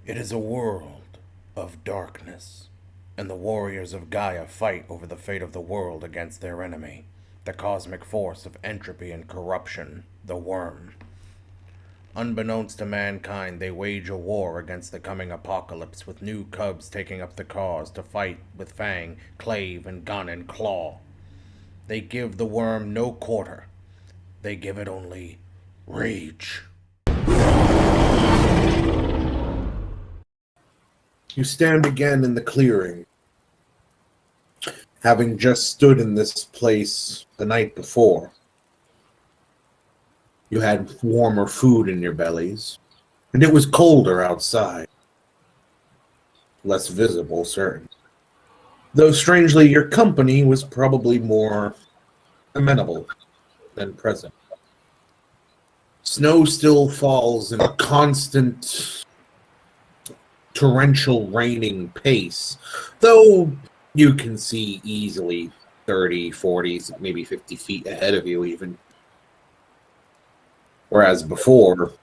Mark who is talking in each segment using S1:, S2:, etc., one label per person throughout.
S1: It is a world of darkness, and the warriors of Gaia fight over the fate of the world against their enemy, the cosmic force of entropy and corruption, the Wyrm. Unbeknownst to mankind, they wage a war against the coming apocalypse, with new cubs taking up the cause to fight with fang, clave, and gun and claw. They give the Wyrm no quarter. They give it only rage.
S2: You stand again in the clearing, having just stood in this place the night before. You had warmer food in your bellies, and it was colder outside. Less visible, certainly. Though, strangely, your company was probably more amenable than present. Snow still falls in a constant torrential raining pace, though you can see easily 30, 40, maybe 50 feet ahead of you even. Whereas before,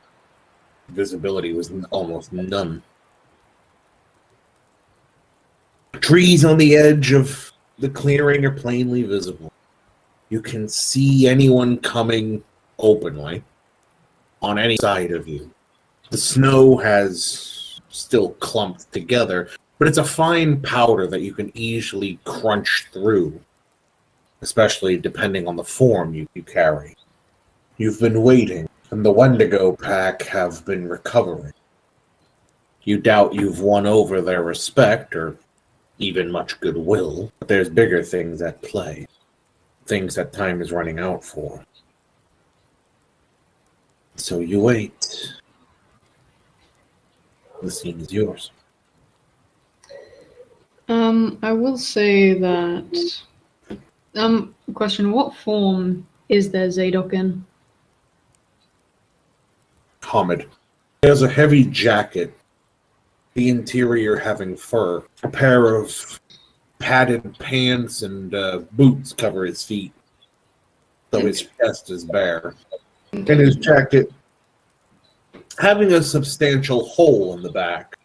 S2: visibility was almost none. Trees on the edge of the clearing are plainly visible. You can see anyone coming openly on any side of you. The snow has still clumped together, but it's a fine powder that you can easily crunch through, especially depending on the form you carry. You've been waiting, and the Wendigo pack have been recovering. You doubt you've won over their respect, or even much goodwill, but there's bigger things at play. Things that time is running out for. So you wait. The scene is yours.
S3: I will say that. Question: what form is there Zadok in?
S2: Hamid. He has a heavy jacket, the interior having fur. A pair of padded pants and boots cover his feet, though his chest is bare. And his jacket having a substantial hole in the back,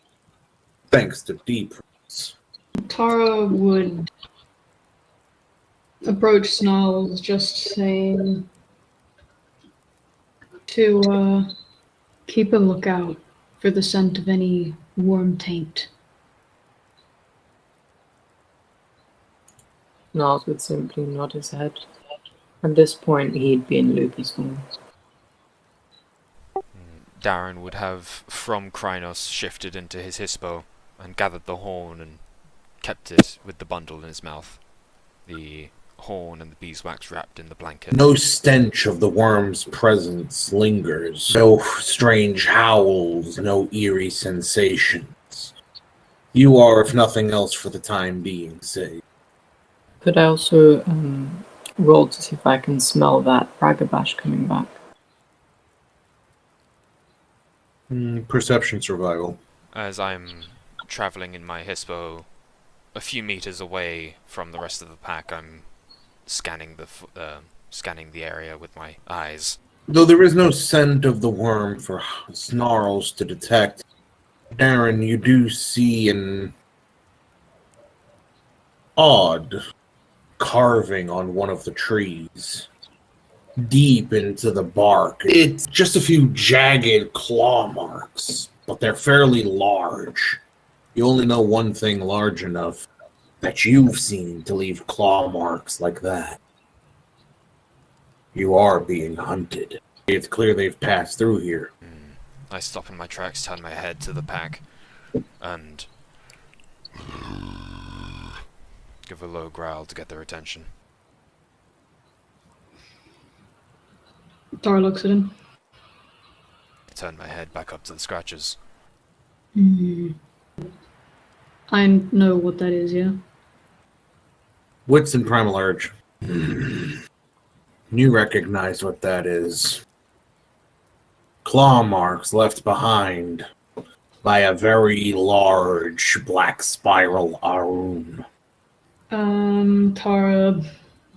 S2: thanks to deep roots.
S3: Tara would approach Snarls, just saying to keep a lookout for the scent of any worm taint.
S4: Niles would simply nod his head. At this point, he'd be in Lupus form.
S5: Darren would have, from Krynos, shifted into his hispo and gathered the horn and kept it with the bundle in his mouth. The horn and the beeswax wrapped in the blanket.
S2: No stench of the worm's presence lingers. No strange howls, no eerie sensations. You are, if nothing else, for the time being, safe.
S4: Could I also roll to see if I can smell that Bragabash coming back?
S2: Perception survival.
S5: As I'm travelling in my hispo a few meters away from the rest of the pack, I'm scanning the area with my eyes.
S2: Though there is no scent of the worm for Snarls to detect, Darren, you do see an odd carving on one of the trees, deep into the bark. It's just a few jagged claw marks, but they're fairly large. You only know one thing large enough that you've seen to leave claw marks like that. You are being hunted. It's clear they've passed through here.
S5: I stop in my tracks, turn my head to the pack, and give a low growl to get their attention.
S3: Tara looks at him.
S5: Turn my head back up to the scratches.
S3: I know what that is, yeah?
S2: Wits and Primal Urge. You recognize what that is. Claw marks left behind by a very large black spiral Arun.
S3: Tara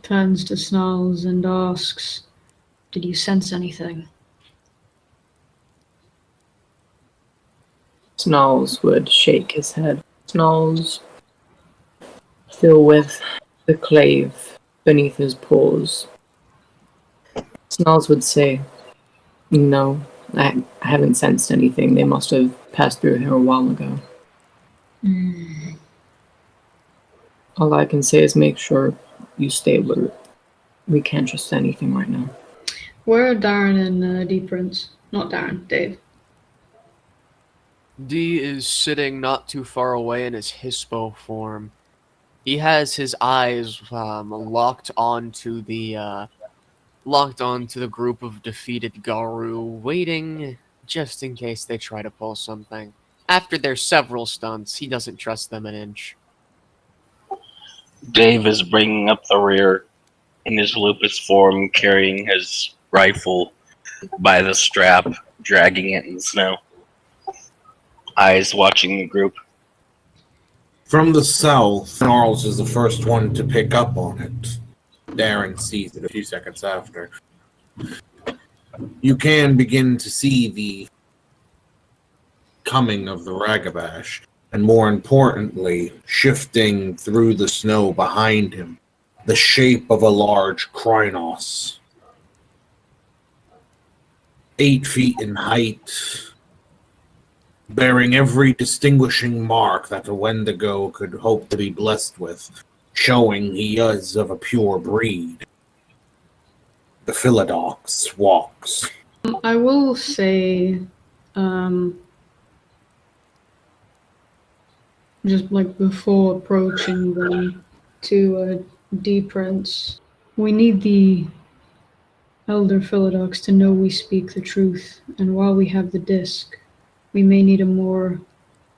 S3: turns to Snarls and asks, "Did you sense anything?"
S4: Snarls would shake his head. Snarls, still with the clave beneath his paws. Snarls would say, "No, I haven't sensed anything. They must have passed through here a while ago." All I can say is make sure you stay alert. We can't trust anything right now.
S3: Where are Darren and D Prince? Not Darren, Dave.
S6: D is sitting not too far away in his hispo form. He has his eyes locked onto the group of defeated Garu, waiting just in case they try to pull something. After their several stunts, he doesn't trust them an inch.
S7: Dave is bringing up the rear in his lupus form, carrying his rifle by the strap, dragging it in the snow. Eyes watching the group.
S2: From the south, Gnarls is the first one to pick up on it. Darren sees it a few seconds after. You can begin to see the coming of the Ragabash, and more importantly, shifting through the snow behind him, the shape of a large Krynos. 8 feet in height, bearing every distinguishing mark that a Wendigo could hope to be blessed with, showing he is of a pure breed. The Philodox walks.
S3: I will say, just like before approaching them to D Prince, we need the Elder Philodox to know we speak the truth, and while we have the disc, we may need a more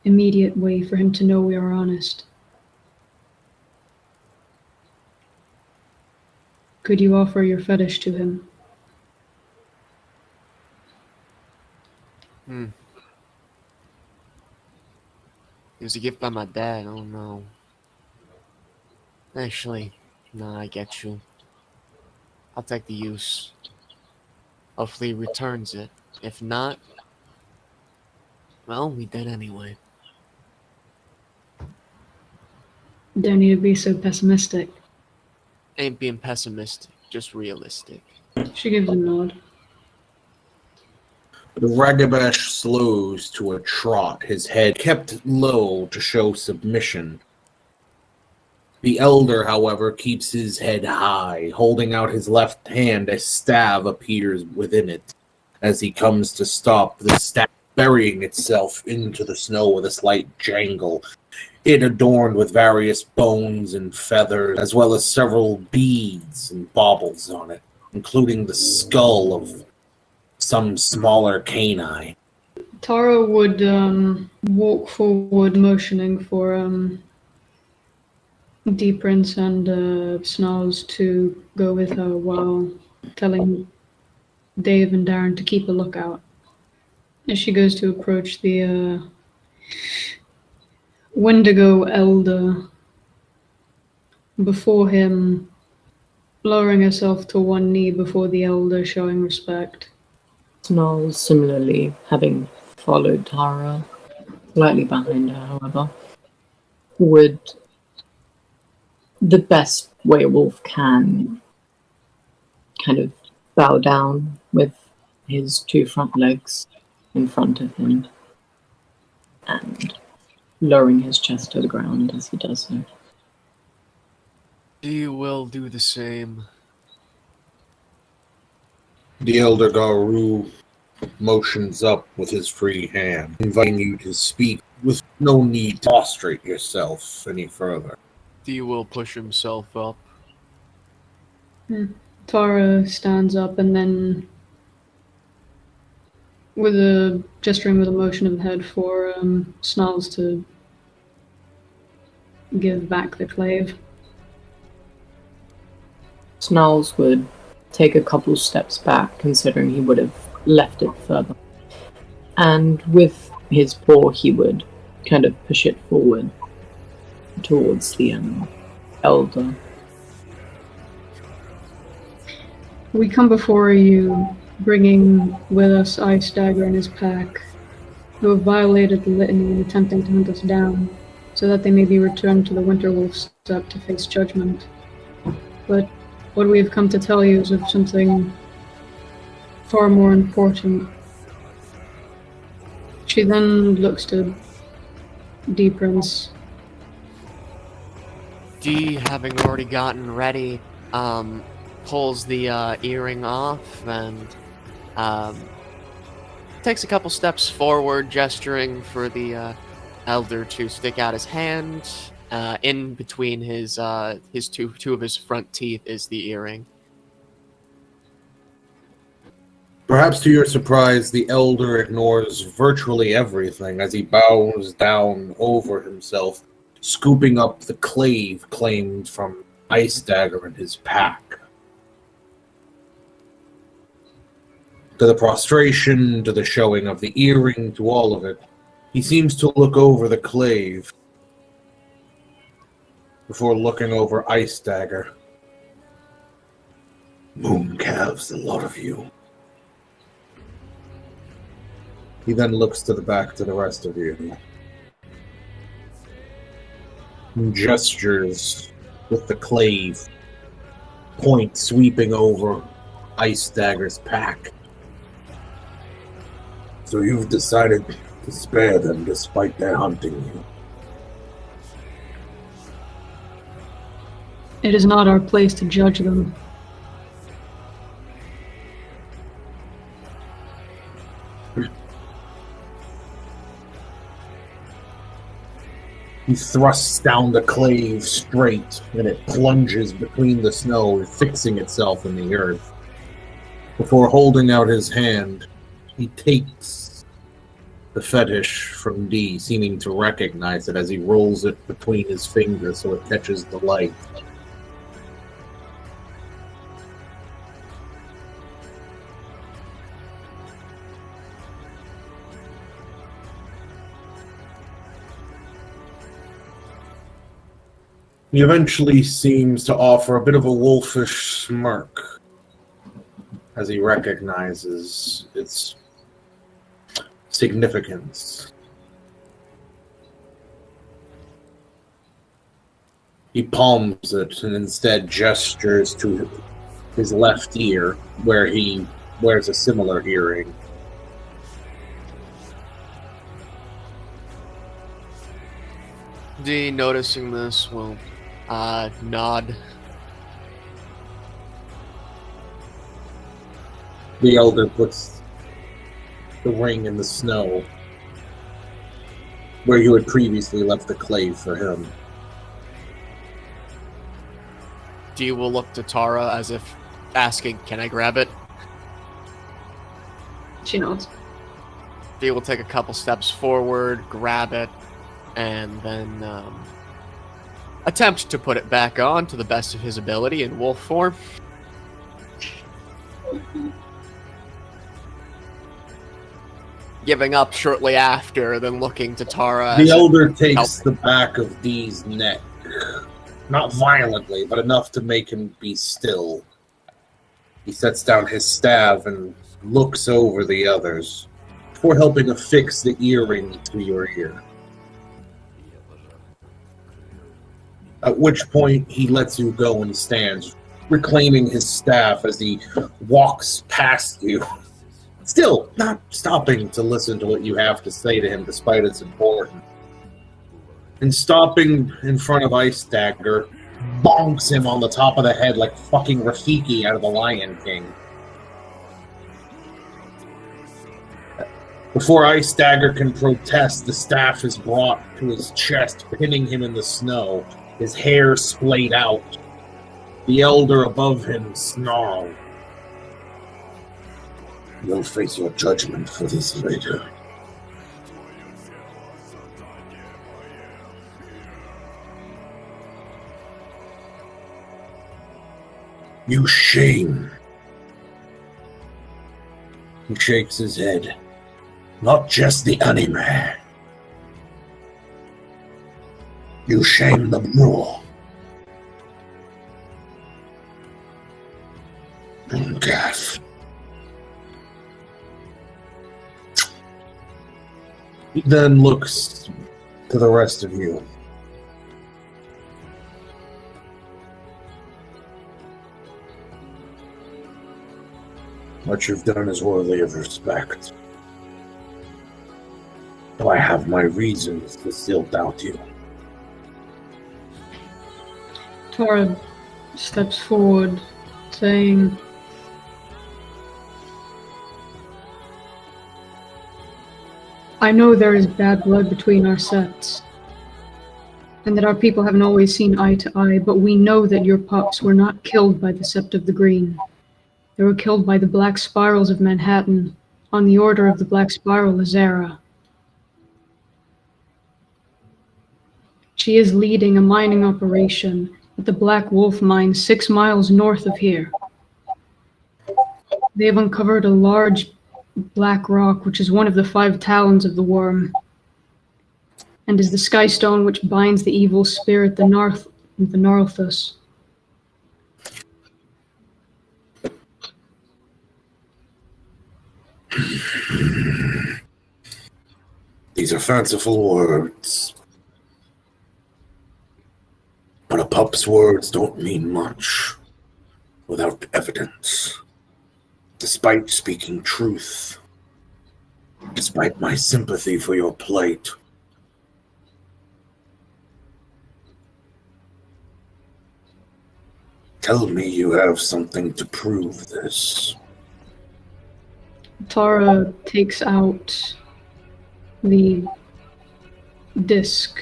S3: immediate way for him to know we are honest. Could you offer your fetish to him?
S6: It was a gift by my dad, oh no. Actually, nah, I get you. I'll take the use. Hopefully he returns it. If not, well, we did anyway.
S3: Don't need to be so pessimistic.
S6: Ain't being pessimistic, just realistic.
S3: She gives a nod.
S2: The Ragabash slows to a trot, his head kept low to show submission. The Elder, however, keeps his head high, holding out his left hand. A stab appears within it as he comes to stop, the stab burying itself into the snow with a slight jangle. It adorned with various bones and feathers, as well as several beads and baubles on it, including the skull of some smaller canine.
S3: Tara would walk forward, motioning for D Prince and Snarls to go with her while telling Dave and Darren to keep a lookout. As she goes to approach the Wendigo Elder, before him, lowering herself to one knee before the Elder, showing respect.
S4: Snarls, similarly, having followed Tara, slightly behind her, however, would, the best werewolf can, kind of bow down with his 2 front legs in front of him and lowering his chest to the ground as he does so.
S6: He will do the same.
S2: The Elder Garu motions up with his free hand, inviting you to speak with no need to prostrate yourself any further.
S6: He will push himself up.
S3: Tara stands up and then, with a gesturing with a motion of the head for Snarls to give back the clave.
S4: Snarls would take a couple steps back, considering he would have left it further. And with his paw, he would kind of push it forward towards the Elder.
S3: We come before you, bringing with us Ice Dagger in his pack, who have violated the litany and attempting to hunt us down, so that they may be returned to the Winter Wolf Sept to face judgment. But what we have come to tell you is of something far more important. She then looks to D Prince.
S6: D, having already gotten ready, pulls the earring off and takes a couple steps forward, gesturing for the elder to stick out his hand. In between his two of his front teeth is the earring.
S2: Perhaps to your surprise, the elder ignores virtually everything as he bows down over himself, scooping up the clave claimed from Ice Dagger in his pack. To the prostration, to the showing of the earring, to all of it, he seems to look over the clave before looking over Ice Dagger. Moon calves, the lot of you. He then looks to the back to the rest of you. And gestures with the clave, point sweeping over Ice Dagger's pack. So you've decided to spare them despite their hunting you.
S3: It is not our place to judge them.
S2: He thrusts down the clave straight, and it plunges between the snow, fixing itself in the earth. Before holding out his hand, he takes the fetish from D, seeming to recognize it as he rolls it between his fingers so it catches the light. He eventually seems to offer a bit of a wolfish smirk as he recognizes its significance. He palms it and instead gestures to his left ear, where he wears a similar earring.
S6: D, noticing this, will nod.
S2: The elder puts the ring in the snow where you had previously left the clave for him.
S6: D will look to Tara as if asking, "Can I grab it?"
S3: She nods.
S6: D will take a couple steps forward, grab it, and then attempt to put it back on to the best of his ability in wolf form. Giving up shortly after, then looking to Tara.
S2: The elder takes the back of D's neck. Not violently, but enough to make him be still. He sets down his staff and looks over the others before helping affix the earring to your ear. At which point, he lets you go and stands, reclaiming his staff as he walks past you. Still not stopping to listen to what you have to say to him, despite its importance. And stopping in front of Ice Dagger, bonks him on the top of the head like fucking Rafiki out of The Lion King. Before Ice Dagger can protest, the staff is brought to his chest, pinning him in the snow, his hair splayed out. The elder above him snarls. You'll face your judgment for this later. You shame. He shakes his head. Not just the anime. You shame them more. Gaff. He then looks to the rest of you. What you've done is worthy of respect. Though I have my reasons to still doubt you.
S3: Tara steps forward, saying, I know there is bad blood between our septs, and that our people haven't always seen eye to eye, but we know that your pups were not killed by the Sept of the Green. They were killed by the Black Spirals of Manhattan, on the order of the Black Spiral Azera. She is leading a mining operation at the Black Wolf mine 6 miles north of here. They have uncovered a large black rock, which is one of the 5 talons of the Wyrm, and is the sky stone which binds the evil spirit, the Narthus.
S2: These are fanciful words. But a pup's words don't mean much without evidence. Despite speaking truth, despite my sympathy for your plight, tell me you have something to prove this.
S3: Tara takes out the disc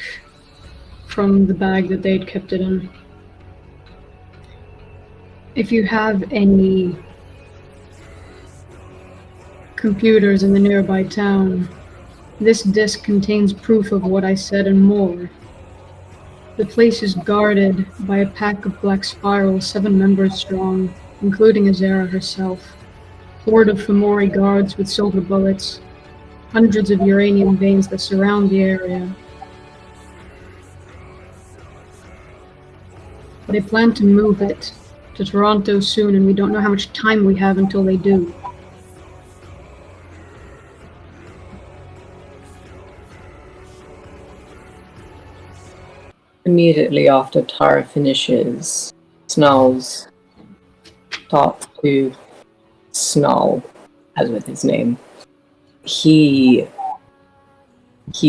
S3: from the bag that they'd kept it in. If you have any computers in the nearby town, this disc contains proof of what I said and more. The place is guarded by a pack of Black Spirals, 7 members strong, including Azera herself. Horde of Fomori guards with silver bullets, hundreds of uranium veins that surround the area. They plan to move it to Toronto soon, and we don't know how much time we have until they do.
S4: Immediately after Tara finishes, Snarls starts to snarl, as with his name. He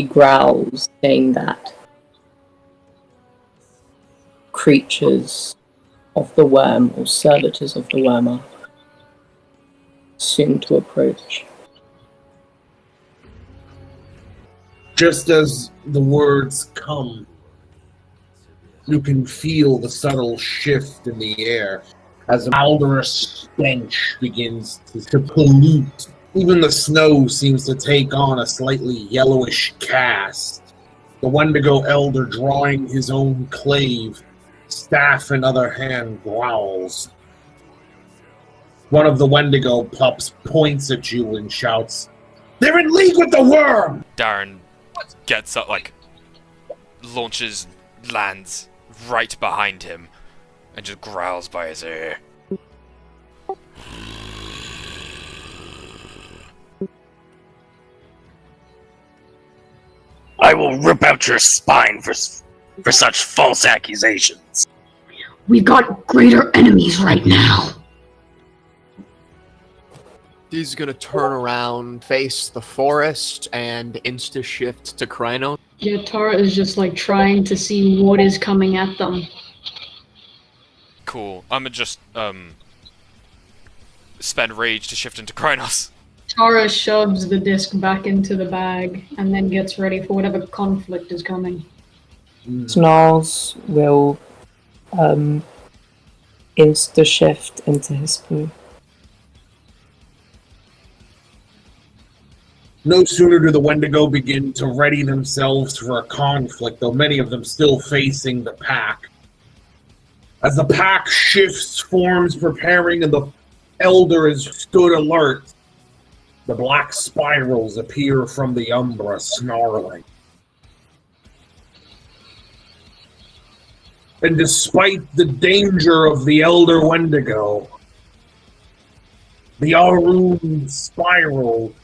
S4: growls, saying that creatures of the Wyrm, or servitors of the Wyrm, are soon to approach.
S2: Just as the words come, you can feel the subtle shift in the air as a malodorous stench begins to pollute. Even the snow seems to take on a slightly yellowish cast. The Wendigo elder, drawing his own clave, staff in other hand, growls. One of the Wendigo pups points at you and shouts, "They're in league with the Wyrm!"
S5: Darren gets up, launches, lands right behind him, and just growls by his ear.
S7: I will rip out your spine for such false accusations.
S3: We've got greater enemies right now.
S6: He's gonna turn around, face the forest, and insta-shift to Krynos.
S3: Yeah, Tara is just trying to see what is coming at them.
S5: Cool. I'ma just spend rage to shift into Krynos.
S3: Tara shoves the disc back into the bag and then gets ready for whatever conflict is coming.
S4: Snarls will insta-shift into his food.
S2: No sooner do the Wendigo begin to ready themselves for a conflict, though many of them still facing the pack. As the pack shifts forms preparing and the Elder is stood alert, the Black Spirals appear from the Umbra, snarling. And despite the danger of the Elder Wendigo, the Arun Spiral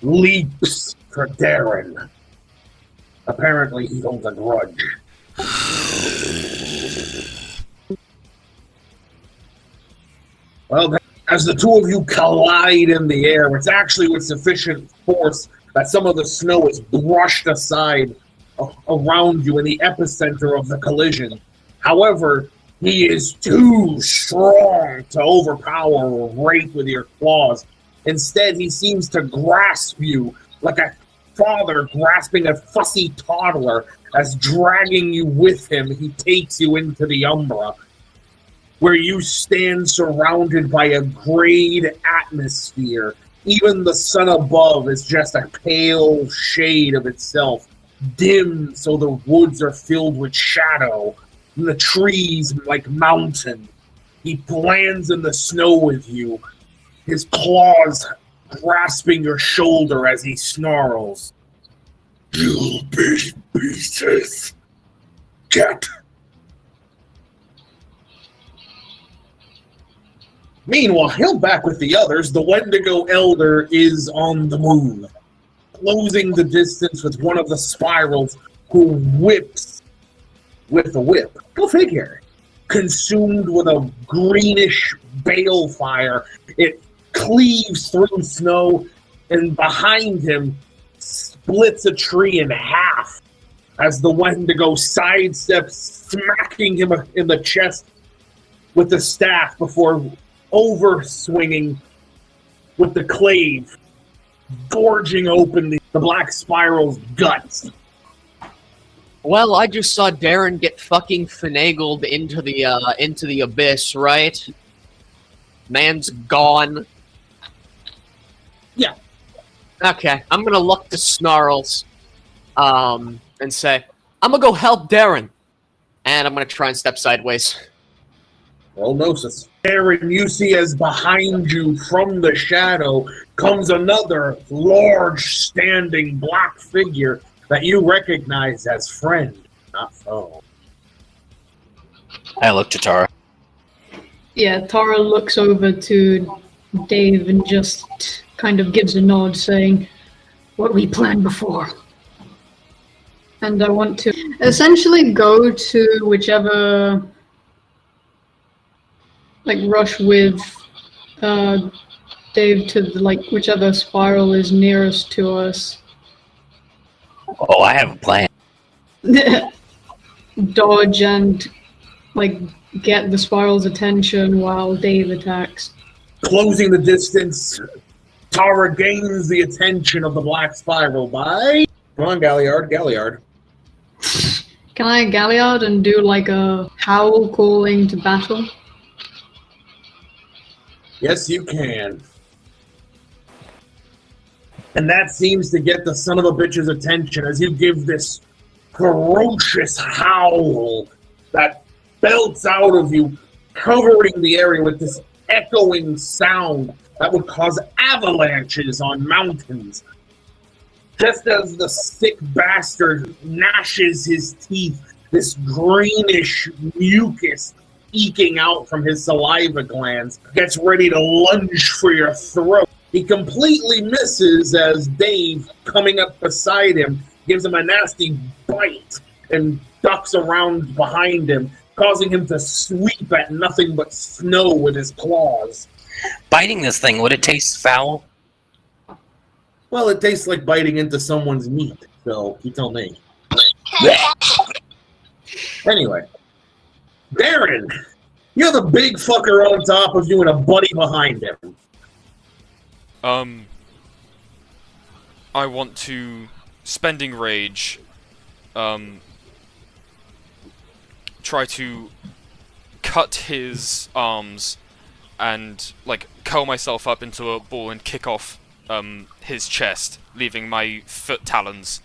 S2: leaps for Darren. Apparently he holds a grudge. Well, as the two of you collide in the air, it's actually with sufficient force that some of the snow is brushed aside around you in the epicenter of the collision. However, he is too strong to overpower or rape with your claws. Instead, he seems to grasp you like a father grasping a fussy toddler, as dragging you with him, he takes you into the Umbra, where you stand surrounded by a grayed atmosphere. Even the sun above is just a pale shade of itself, dim so the woods are filled with shadow, and the trees like mountain. He lands in the snow with you, his claws grasping your shoulder as he snarls. You'll be pieces, cat. Meanwhile, held back with the others, the Wendigo Elder is on the move, closing the distance with one of the spirals, who whips with a whip. Go figure. Consumed with a greenish balefire, it cleaves through snow, and behind him splits a tree in half as the Wendigo sidesteps, smacking him in the chest with the staff before over-swinging with the clave, gorging open the black spiral's guts.
S6: Well, I just saw Darren get fucking finagled into the abyss, right? Man's gone.
S2: Yeah.
S6: Okay, I'm gonna look to Snarls, and say, I'm gonna go help Darren. And I'm gonna try and step sideways.
S2: Roll Gnosis. Darren, you see as behind you from the shadow comes another large standing black figure that you recognize as friend, not foe.
S7: I look to Tara.
S3: Yeah, Tara looks over to Dave and just kind of gives a nod, saying, "What we planned before." And I want to essentially go to whichever, rush with Dave to whichever spiral is nearest to us.
S7: Oh, I have a plan.
S3: Dodge and get the spiral's attention while Dave attacks.
S2: Closing the distance, Tara gains the attention of the black spiral by... Come on, Galliard.
S3: Can I Galliard and do a howl calling to battle?
S2: Yes, you can. And that seems to get the son of a bitch's attention as you give this ferocious howl that belts out of you, covering the area with this echoing sound that would cause avalanches on mountains. Just as the sick bastard gnashes his teeth, this greenish mucus eking out from his saliva glands gets ready to lunge for your throat. He completely misses as Dave, coming up beside him, gives him a nasty bite and ducks around behind him, causing him to sweep at nothing but snow with his claws.
S7: Biting this thing, would it taste foul?
S2: Well, it tastes like biting into someone's meat, so you tell me. Anyway, Darren, you're the big fucker on top of you and a buddy behind him.
S5: I want to, spending rage, try to cut his arms and, curl myself up into a ball and kick off, his chest, leaving my foot talons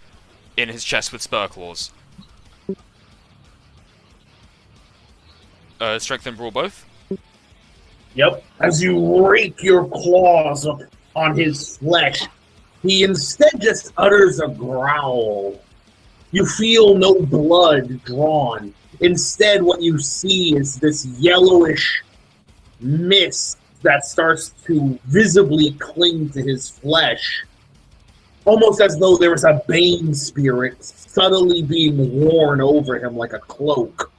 S5: in his chest with spur claws. Strength and brawl both?
S2: Yep. As you rake your claws up on his flesh, he instead just utters a growl. You feel no blood drawn. Instead, what you see is this yellowish mist that starts to visibly cling to his flesh. almost as though there was a Bane spirit subtly being worn over him like a cloak.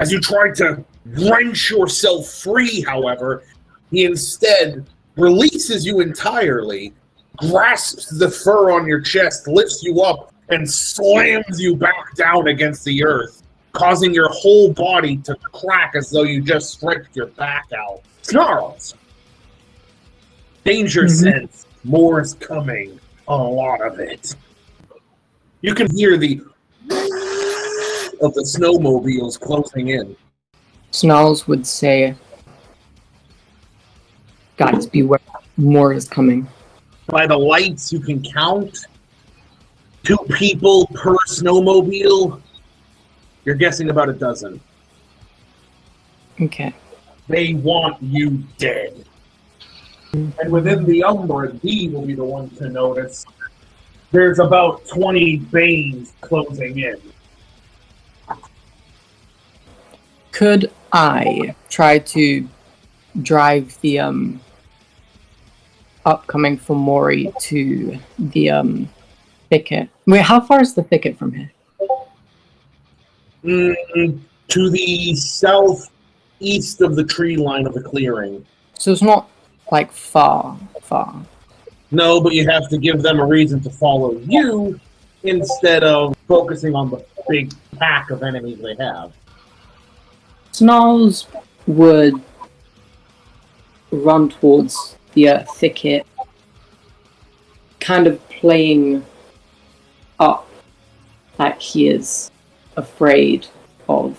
S2: As you try to wrench yourself free, however, he instead releases you entirely, grasps the fur on your chest, lifts you up, and slams you back down against the earth, causing your whole body to crack as though you just stretched your back out. Snarls! Danger sense. More is coming. A lot of it. You can hear the of the snowmobiles closing in.
S4: Snarls would say, guys, beware, more is coming.
S2: By the lights, you can count 2 people per snowmobile. You're guessing about a dozen.
S4: Okay.
S2: They want you dead. And within the Umbra, D will be the one to notice. There's about 20 Banes closing in.
S4: Could I try to drive the upcoming Fomori to the thicket? Wait, how far is the thicket from here?
S2: To the southeast of the tree line of the clearing.
S4: So it's not like far.
S2: No, but you have to give them a reason to follow you instead of focusing on the big pack of enemies they have.
S4: Snarls would run towards the thicket, kind of playing up like he is afraid of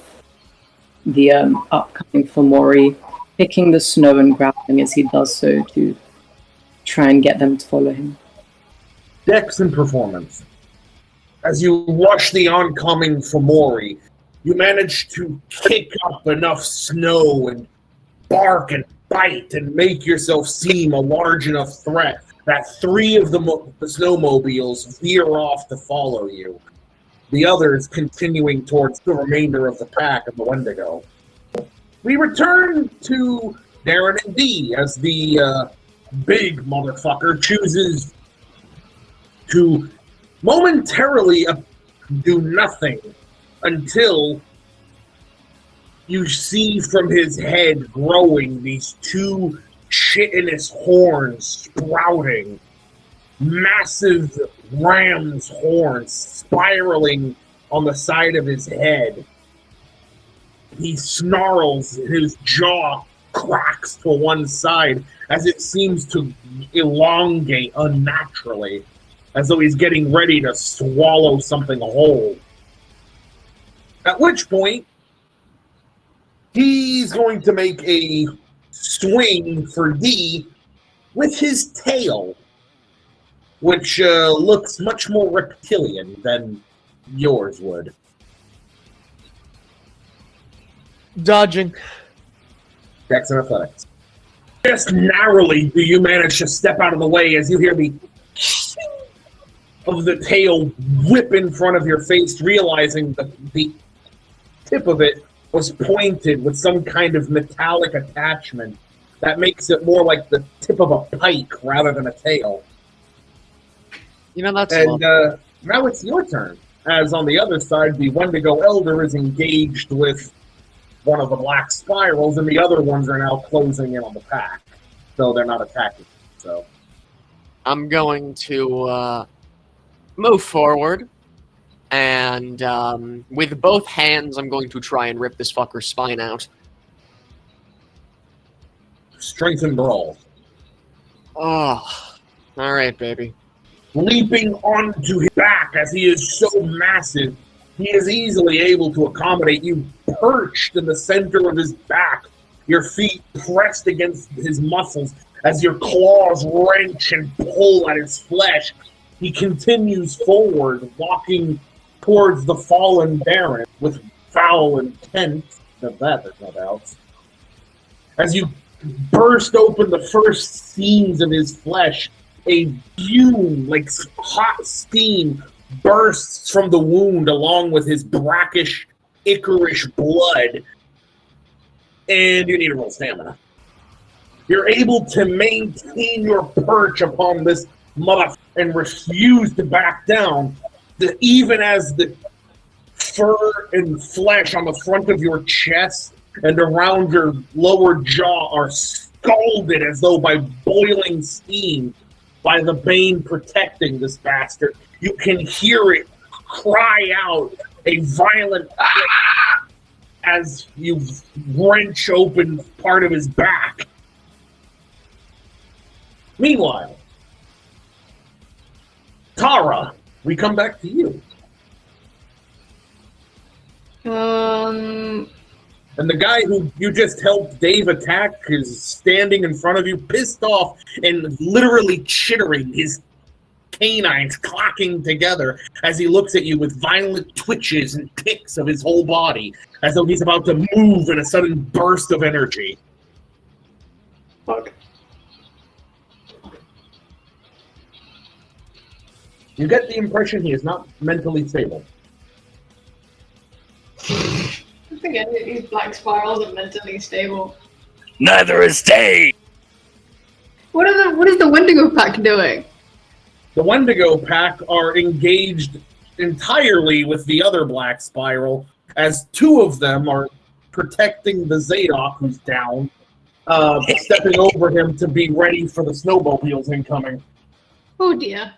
S4: the upcoming Fomori, picking the snow and grappling as he does so to try and get them to follow him.
S2: Dex and performance. As you rush the oncoming Fomori, you manage to kick up enough snow and bark and bite and make yourself seem a large enough threat that 3 of the snowmobiles veer off to follow you. The others continuing towards the remainder of the pack of the Wendigo. We return to Darren and D as the big motherfucker chooses to momentarily do nothing until you see from his head growing these 2 chitinous horns sprouting, massive ram's horns spiraling on the side of his head. He snarls, his jaw cracks to one side as it seems to elongate unnaturally, as though he's getting ready to swallow something whole. At which point, he's going to make a swing for D with his tail, which looks much more reptilian than yours would.
S6: Dodging.
S2: Dex and athletics. Just narrowly do you manage to step out of the way as you hear the of the tail whip in front of your face, realizing that the tip of it was pointed with some kind of metallic attachment that makes it more like the tip of a pike rather than a tail.
S6: You know, that's
S2: And now it's your turn. As on the other side, the Wendigo Elder is engaged with one of the black spirals, and the other ones are now closing in on the pack. So they're not attacking. So
S6: I'm going to move forward, and with both hands, I'm going to try and rip this fucker's spine out.
S2: strength and brawl.
S6: Oh, all right, baby.
S2: Leaping onto his back as he is so massive, he is easily able to accommodate you perched in the center of his back, your feet pressed against his muscles as your claws wrench and pull at his flesh. He continues forward, walking towards the fallen Baron with foul intent. Of that, there's no doubt. As you burst open the first seams of his flesh, a fume, like hot steam, bursts from the wound along with his brackish, ichorish blood. And you need to roll stamina. You're able to maintain your perch upon this and refuse to back down. Even as the fur and flesh on the front of your chest and around your lower jaw are scalded as though by boiling steam by the bane protecting this bastard. You can hear it cry out a violent as you wrench open part of his back. Meanwhile, Tara, we come back to you. And the guy who you just helped Dave attack is standing in front of you, pissed off and literally chittering, his canines clacking together as he looks at you with violent twitches and ticks of his whole body, as though he's about to move in a sudden burst of energy.
S8: Fuck.
S2: You get the impression he is not mentally stable.
S8: I think any of these black spirals are mentally stable.
S7: Neither is Dave!
S8: What is the Wendigo pack doing?
S2: The Wendigo pack are engaged entirely with the other black spiral, as two of them are protecting the Zadok, who's down, stepping over him to be ready for the snowmobiles incoming.
S8: Oh dear.